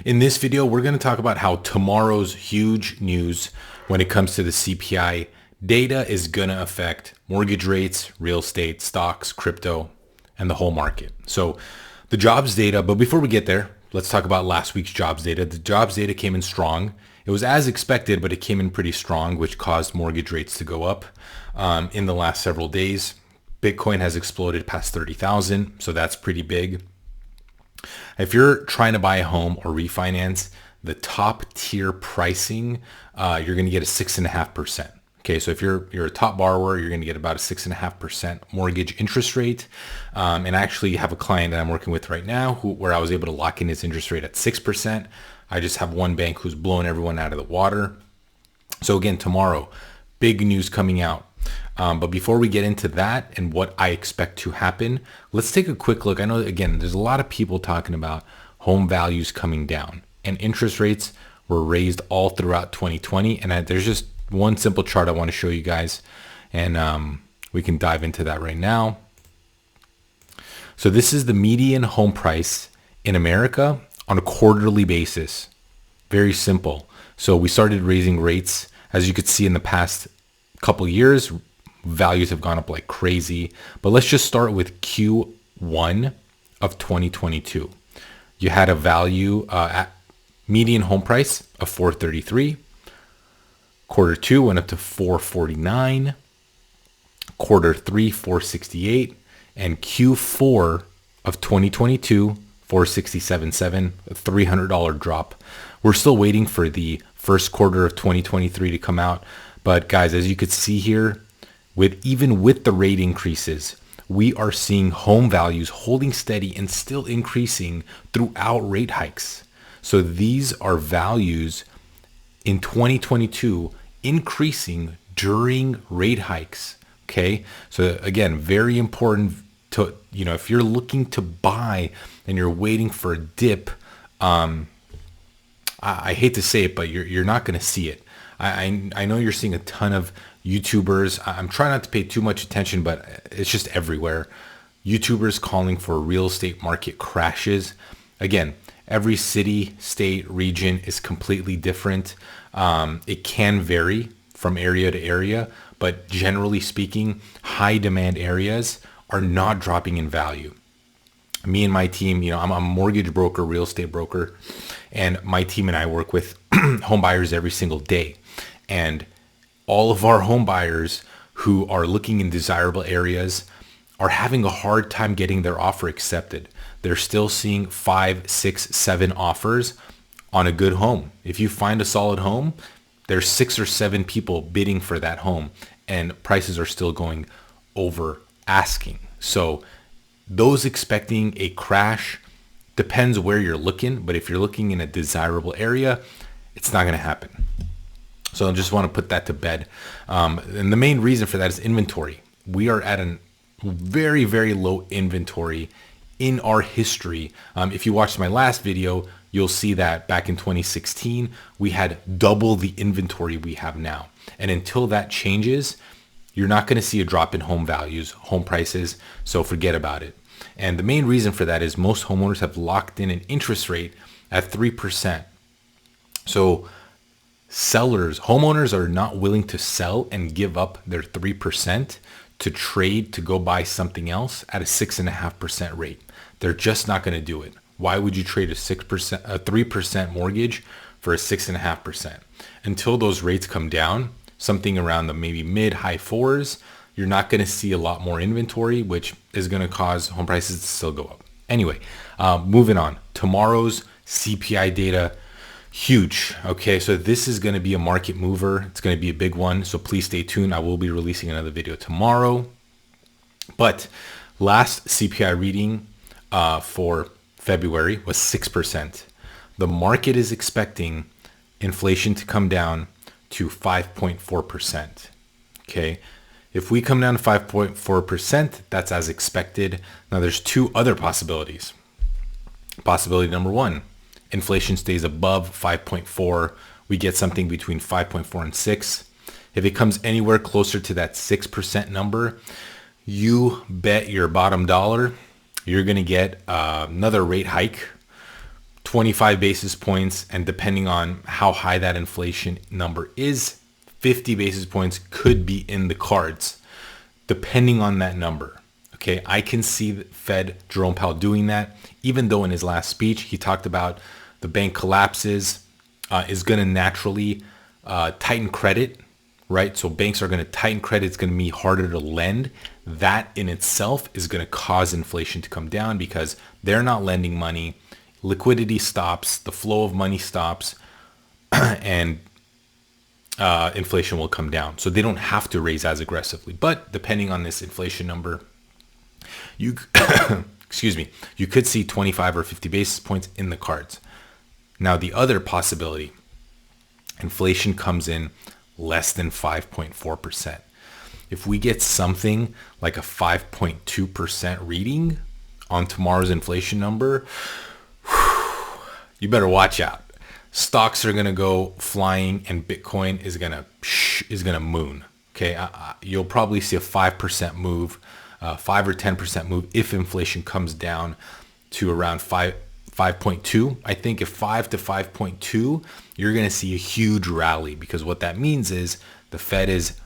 In this video, we're going to talk about how tomorrow's huge news when it comes to the CPI data is going to affect mortgage rates, real estate, stocks, crypto, and the whole market. So the jobs data, but before we get there, let's talk about last week's jobs data. The jobs data came in strong. It was as expected, but it came in pretty strong, which caused mortgage rates to go up in the last several days. Bitcoin has exploded past 30,000, so that's pretty big. If you're trying to buy a home or refinance, the top tier pricing, you're going to get a 6.5%. Okay, so if you're a top borrower, you're going to get about a 6.5% mortgage interest rate. And I actually have a client that I'm working with right now where I was able to lock in his interest rate at 6%. I just have one bank who's blowing everyone out of the water. So again, tomorrow, big news coming out. But before we get into that and what I expect to happen, let's take a quick look. I know, again, there's a lot of people talking about home values coming down and interest rates were raised all throughout 2020. And there's just one simple chart I want to show you guys. And we can dive into that right now. So this is the median home price in America on a quarterly basis. Very simple. So we started raising rates. As you could see in the past couple years, values have gone up like crazy. But let's just start with Q1 of 2022. You had a value at median home price of 433. Quarter two went up to 449. Quarter three, 468. And Q4 of 2022, 467.7, a $300 drop. We're still waiting for the first quarter of 2023 to come out. But guys, as you could see here, even with the rate increases, we are seeing home values holding steady and still increasing throughout rate hikes. So these are values in 2022 increasing during rate hikes. Okay. So again, very important to, if you're looking to buy and you're waiting for a dip, I hate to say it, but you're not going to see it. I know you're seeing a ton of YouTubers. I'm trying not to pay too much attention, but it's just everywhere. YouTubers calling for real estate market crashes. Again, every city, state, region is completely different. It can vary from area to area, but generally speaking, high demand areas are not dropping in value. Me and my team, I'm a mortgage broker, real estate broker, and my team and I work with home buyers every single day. And all of our home buyers who are looking in desirable areas are having a hard time getting their offer accepted. They're still seeing 5, 6, 7 offers on a good home. If you find a solid home, there's 6 or 7 people bidding for that home and prices are still going over asking. So those expecting a crash, depends where you're looking, but if you're looking in a desirable area, it's not going to happen. So I just want to put that to bed. And the main reason for that is inventory. We are at a very, very low inventory in our history. If you watched my last video, you'll see that back in 2016, we had double the inventory we have now. And until that changes, you're not going to see a drop in home values, home prices. So forget about it. And the main reason for that is most homeowners have locked in an interest rate at 3%. So homeowners are not willing to sell and give up their 3% to trade to go buy something else at a 6.5% rate. They're just not going to do it. Why would you trade a 3% mortgage for a 6.5%? Until those rates come down, something around the maybe mid-high 4s, you're not going to see a lot more inventory, which is going to cause home prices to still go up. Anyway, moving on. Tomorrow's CPI data, huge. Okay, so this is going to be a market mover. It's going to be a big one. So please stay tuned. I will be releasing another video tomorrow. But last CPI reading for February was 6%. The market is expecting inflation to come down to 5.4%. Okay. If we come down to 5.4%, that's as expected. Now there's two other possibilities. Possibility number one, inflation stays above 5.4. We get something between 5.4 and 6. If it comes anywhere closer to that 6% number, you bet your bottom dollar you're going to get another rate hike 25 basis points, and depending on how high that inflation number is, 50 basis points could be in the cards, depending on that number. Okay, I can see the Fed Jerome Powell doing that, even though in his last speech he talked about the bank collapses is going to naturally tighten credit, right? So banks are going to tighten credit. It's going to be harder to lend. That in itself is going to cause inflation to come down because they're not lending money. Liquidity stops, the flow of money stops, and inflation will come down. So they don't have to raise as aggressively. But depending on this inflation number, you excuse me, you could see 25 or 50 basis points in the cards. Now the other possibility, inflation comes in less than 5.4%. If we get something like a 5.2% reading on tomorrow's inflation number, you better watch out. Stocks are gonna go flying, and Bitcoin is gonna moon. Okay, you'll probably see a 5% move, 5 or 10% move if inflation comes down to around 5.2. I think if 5 to 5.2, you're gonna see a huge rally, because what that means is the Fed is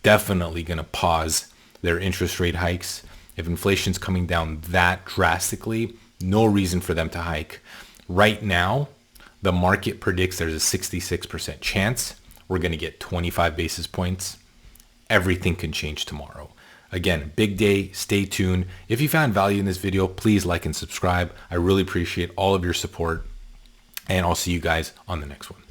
definitely gonna pause their interest rate hikes. If inflation's coming down that drastically, no reason for them to hike. Right now, the market predicts there's a 66% chance we're going to get 25 basis points. Everything can change tomorrow. Again, big day. Stay tuned. If you found value in this video, please like and subscribe. I really appreciate all of your support, and I'll see you guys on the next one.